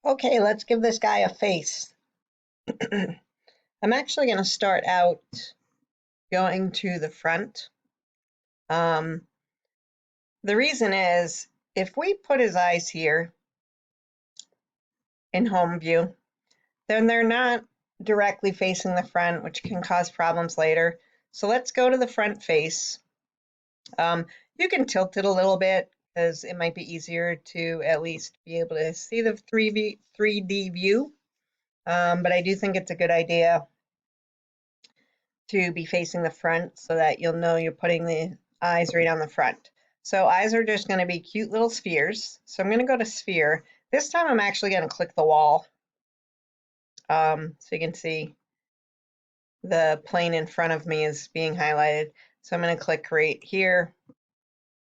Okay, let's give this guy a face. I'm actually going to start out going to the front. The reason is, if we put his eyes here in home view, then they're not directly facing the front, which can cause problems later. So let's go to the front face. You can tilt it a little bit because it might be easier to at least be able to see the 3D view. But I do think it's a good idea to be facing the front so that you'll know you're putting the eyes right on the front. So eyes are just going to be cute little spheres. So I'm going to go to sphere. This time I'm actually going to click the wall so you can see the plane in front of me is being highlighted. So I'm going to click right here,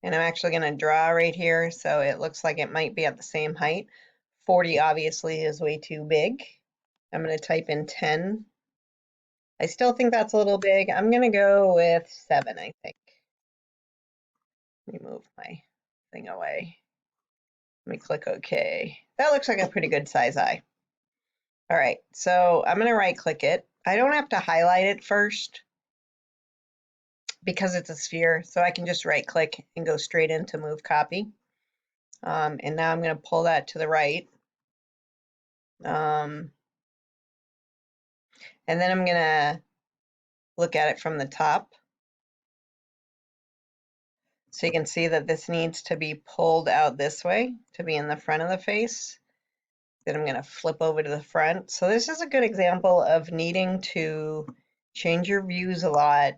and I'm actually going to draw right here so it looks like it might be at the same height. 40 obviously is way too big. I'm going to type in 10. I still think that's a little big. I'm going to go with 7, I think. Let me move my thing away. Let me click OK. That looks like a pretty good size eye. All right, so I'm going to right click it. I don't have to highlight it first because it's a sphere, so I can just right click and go straight into move copy. And now I'm going to pull that to the right. And then I'm going to look at it from the top. So you can see that this needs to be pulled out this way to be in the front of the face. Then I'm going to flip over to the front. So this is a good example of needing to change your views a lot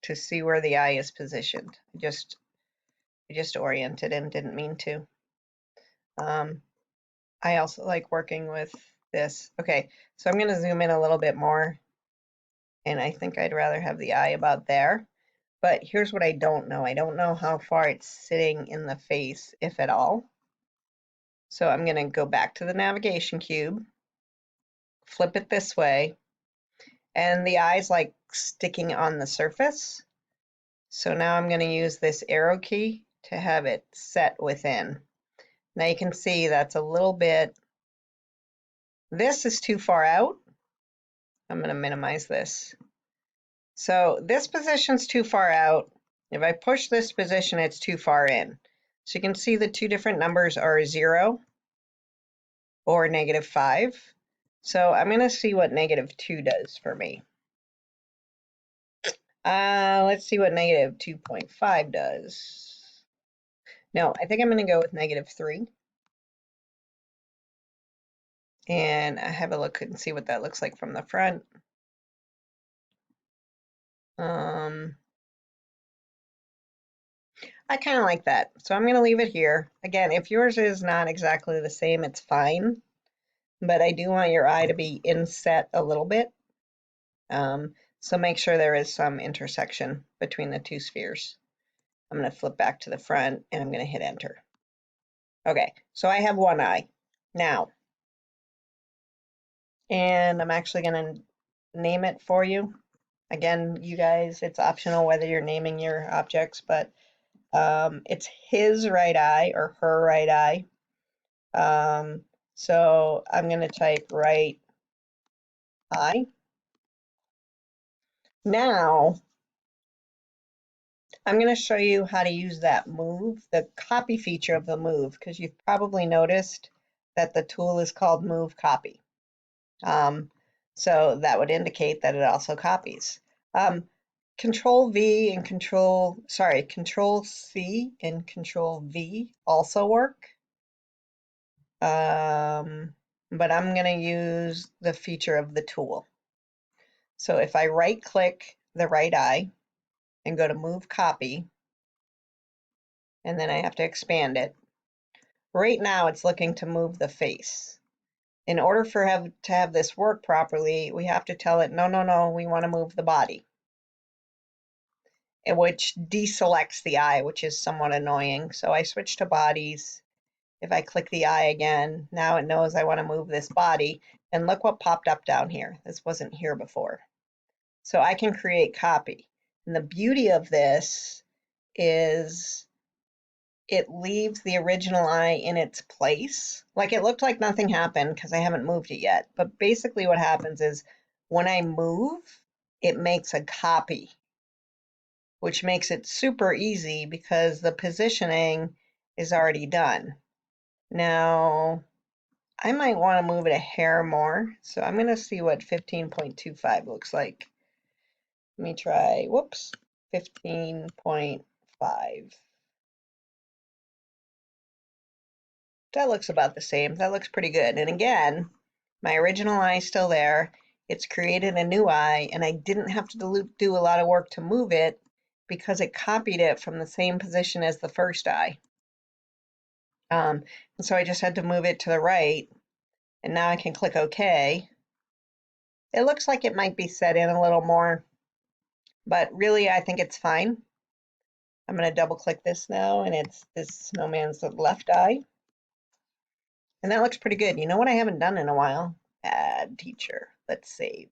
to see where the eye is positioned. I just oriented and didn't mean to. I also like working with this. Okay, so I'm going to zoom in a little bit more, and I think I'd rather have the eye about there. But here's what I don't know. I don't know how far it's sitting in the face, if at all. So I'm going to go back to the navigation cube, flip it this way, and the eye's like sticking on the surface. So now I'm going to use this arrow key to have it set within. Now you can see that's a little bit, this is too far out. I'm going to minimize this. So this position's too far out. If I push this position, it's too far in. So you can see the two different numbers are 0 or -5. So I'm going to see what -2 does for me. Let's see what -2.5 does. No, I think I'm going to go with -3. And I have a look and see what that looks like from the front. I kind of like that. So I'm going to leave it here. Again, if yours is not exactly the same, it's fine. But I do want your eye to be inset a little bit. So make sure there is some intersection between the two spheres. I'm going to flip back to the front and I'm going to hit enter. Okay, so I have one eye now. And I'm actually going to name it for you. Again, you guys, it's optional whether you're naming your objects, but it's his right eye or her right eye. So I'm going to type right eye. Now, I'm going to show you how to use that move, the copy feature of the move, because you've probably noticed that the tool is called Move Copy. So that would indicate that it also copies. Control C and Control V also work. But I'm going to use the feature of the tool. So if I right click the right eye and go to Move Copy, and then I have to expand it. Right now it's looking to move the face. In order to have this work properly, we have to tell it, no, we want to move the body, which deselects the eye, which is somewhat annoying. So I switch to bodies. If I click the eye again, now it knows I want to move this body. And look what popped up down here. This wasn't here before. So I can create copy. And the beauty of this is it leaves the original eye in its place. Like it looked like nothing happened because I haven't moved it yet. But basically what happens is when I move, it makes a copy, which makes it super easy because the positioning is already done. Now, I might want to move it a hair more. So I'm going to see what 15.25 looks like. Let me try, whoops, 15.5. That looks about the same. That looks pretty good. And again, my original eye is still there. It's created a new eye, and I didn't have to do a lot of work to move it because it copied it from the same position as the first eye. And so I just had to move it to the right, and now I can click OK. It looks like it might be set in a little more, but really I think it's fine. I'm going to double click this now, and it's this snowman's left eye. And that looks pretty good. You know what I haven't done in a while? Add teacher. Let's save.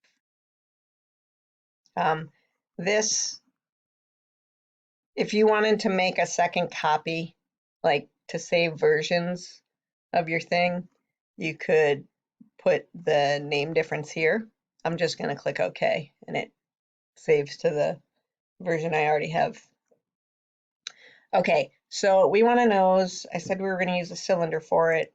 This, if you wanted to make a second copy, like to save versions of your thing, you could put the name difference here. I'm just going to click OK, and it saves to the version I already have. Okay, so we want a nose. I said we were going to use a cylinder for it.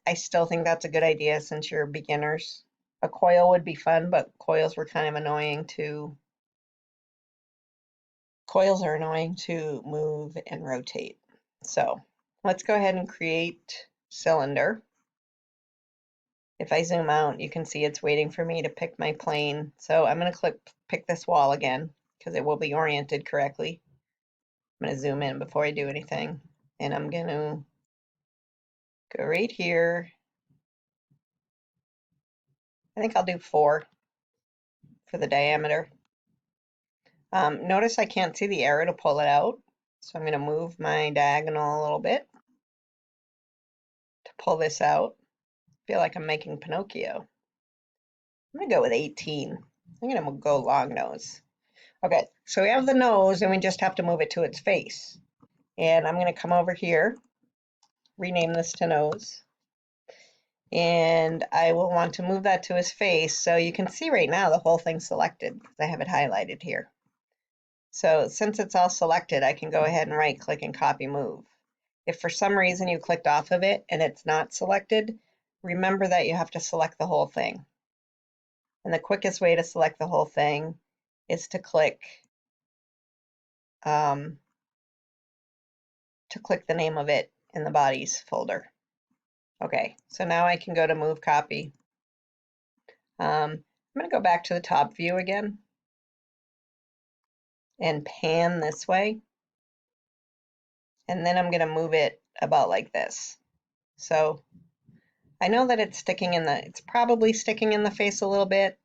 I still think that's a good idea since you're beginners. A coil would be fun, but coils were kind of annoying to, coils are annoying to move and rotate. So let's go ahead and create cylinder. If I zoom out, you can see it's waiting for me to pick my plane. So I'm going to pick this wall again because it will be oriented correctly. I'm going to zoom in before I do anything. And I'm going to go right here. I think I'll do 4 for the diameter. Notice I can't see the arrow to pull it out. So I'm going to move my diagonal a little bit to pull this out. I feel like I'm making Pinocchio. I'm going to go with 18. I'm going to go long nose. Okay, so we have the nose and we just have to move it to its face. And I'm going to come over here, rename this to nose. And I will want to move that to his face. So you can see right now the whole thing's selected because I have it highlighted here. So since it's all selected, I can go ahead and right click and copy move. If for some reason you clicked off of it and it's not selected, remember that you have to select the whole thing. And the quickest way to select the whole thing is to click the name of it in the bodies folder. Okay, so now I can go to move copy. I'm going to go back to the top view again and pan this way. And then I'm going to move it about like this. So I know that it's probably sticking in the face a little bit.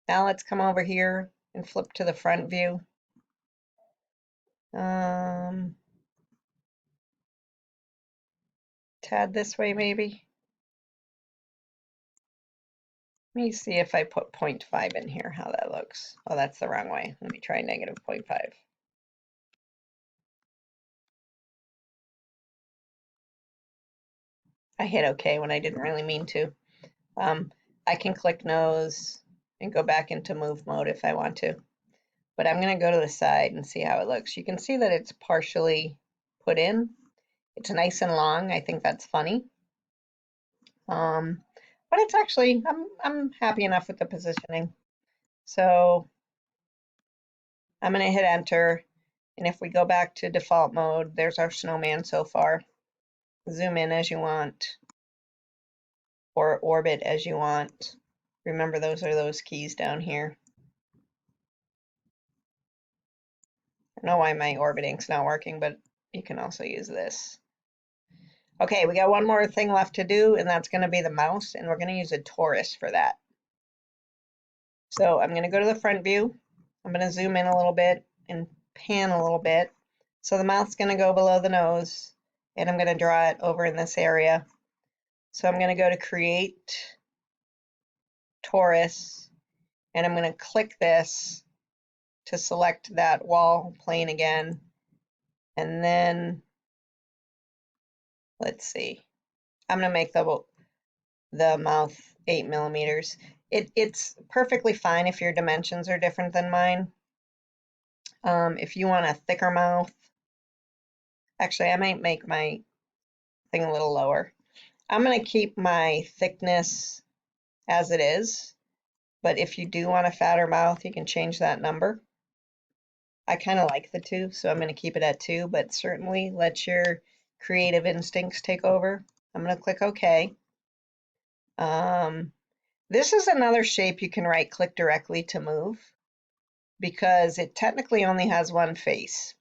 Now let's come over here and flip to the front view. Tad this way maybe. Let me see if I put 0.5 in here, how that looks. Oh, that's the wrong way. Let me try negative 0.5. I hit OK when I didn't really mean to. I can click nose and go back into move mode if I want to. But I'm going to go to the side and see how it looks. You can see that it's partially put in. It's nice and long. I think that's funny. But it's actually, I'm happy enough with the positioning. So I'm going to hit enter. And if we go back to default mode, there's our snowman so far. Zoom in as you want or orbit as you want. Remember, those are those keys down here. I don't know why my orbiting's not working, but you can also use this. Okay, we got one more thing left to do, and that's going to be the mouse, and we're going to use a torus for that. So I'm going to go to the front view. I'm going to zoom in a little bit and pan a little bit. So the mouth's going to go below the nose, and I'm going to draw it over in this area. So I'm going to go to create torus, and I'm going to click this to select that wall plane again. And then, let's see, I'm going to make the mouth 8 millimeters. It's perfectly fine if your dimensions are different than mine. If you want a thicker mouth, actually I might make my thing a little lower. I'm going to keep my thickness as it is, but if you do want a fatter mouth, you can change that number. I kind of like the 2, so I'm going to keep it at 2, but certainly let your creative instincts take over. I'm going to click OK. This is another shape you can right-click directly to move because it technically only has one face.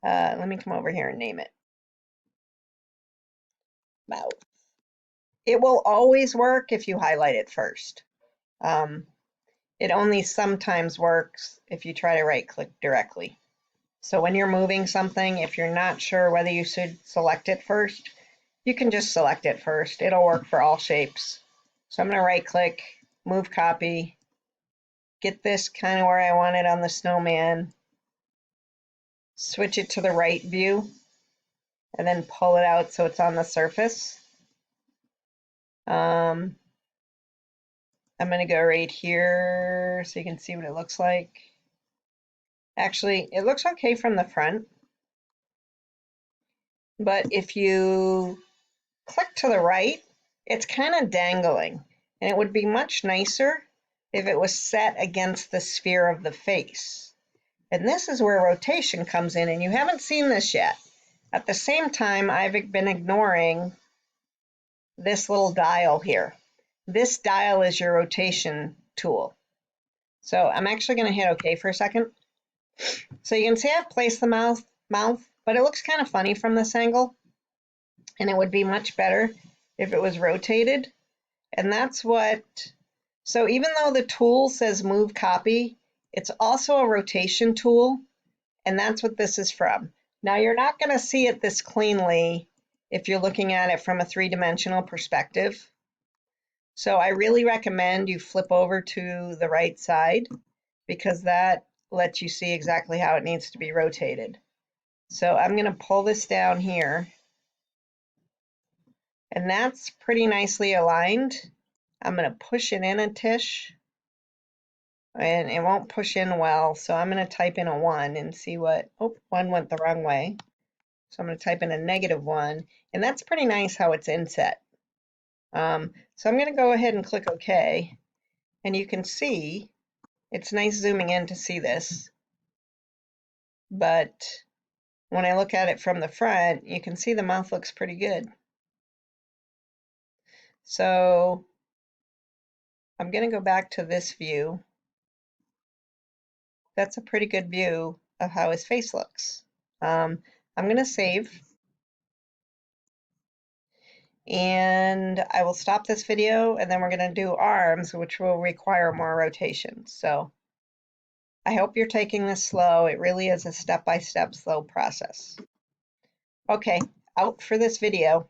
Let me come over here and name it. Mouth. It will always work if you highlight it first. It only sometimes works if you try to right-click directly. So when you're moving something, if you're not sure whether you should select it first, you can just select it first. It'll work for all shapes. So I'm going to right-click, move copy, get this kind of where I want it on the snowman, switch it to the right view, and then pull it out so it's on the surface. I'm going to go right here so you can see what it looks like. Actually, it looks okay from the front, but if you click to the right, it's kind of dangling, and it would be much nicer if it was set against the sphere of the face. And this is where rotation comes in, and you haven't seen this yet. At the same time, I've been ignoring this little dial here. This dial is your rotation tool. So I'm actually going to hit OK for a second. So you can see I've placed the mouth, but it looks kind of funny from this angle. And it would be much better if it was rotated. And that's what, so even though the tool says move copy, it's also a rotation tool. And that's what this is from. Now you're not going to see it this cleanly if you're looking at it from a 3-dimensional perspective. So I really recommend you flip over to the right side because that lets you see exactly how it needs to be rotated. So I'm going to pull this down here, and that's pretty nicely aligned. I'm going to push it in a tish, and it won't push in well, so I'm going to type in a 1 and see what, oh, 1 went the wrong way. So I'm going to type in a -1, and that's pretty nice how it's inset. So I'm going to go ahead and click OK, and you can see it's nice zooming in to see this, but when I look at it from the front, you can see the mouth looks pretty good. So I'm going to go back to this view. That's a pretty good view of how his face looks. I'm going to save, and I will stop this video, and then we're going to do arms, which will require more rotation. So I hope you're taking this slow. It really is a step-by-step slow process. Okay, out for this video.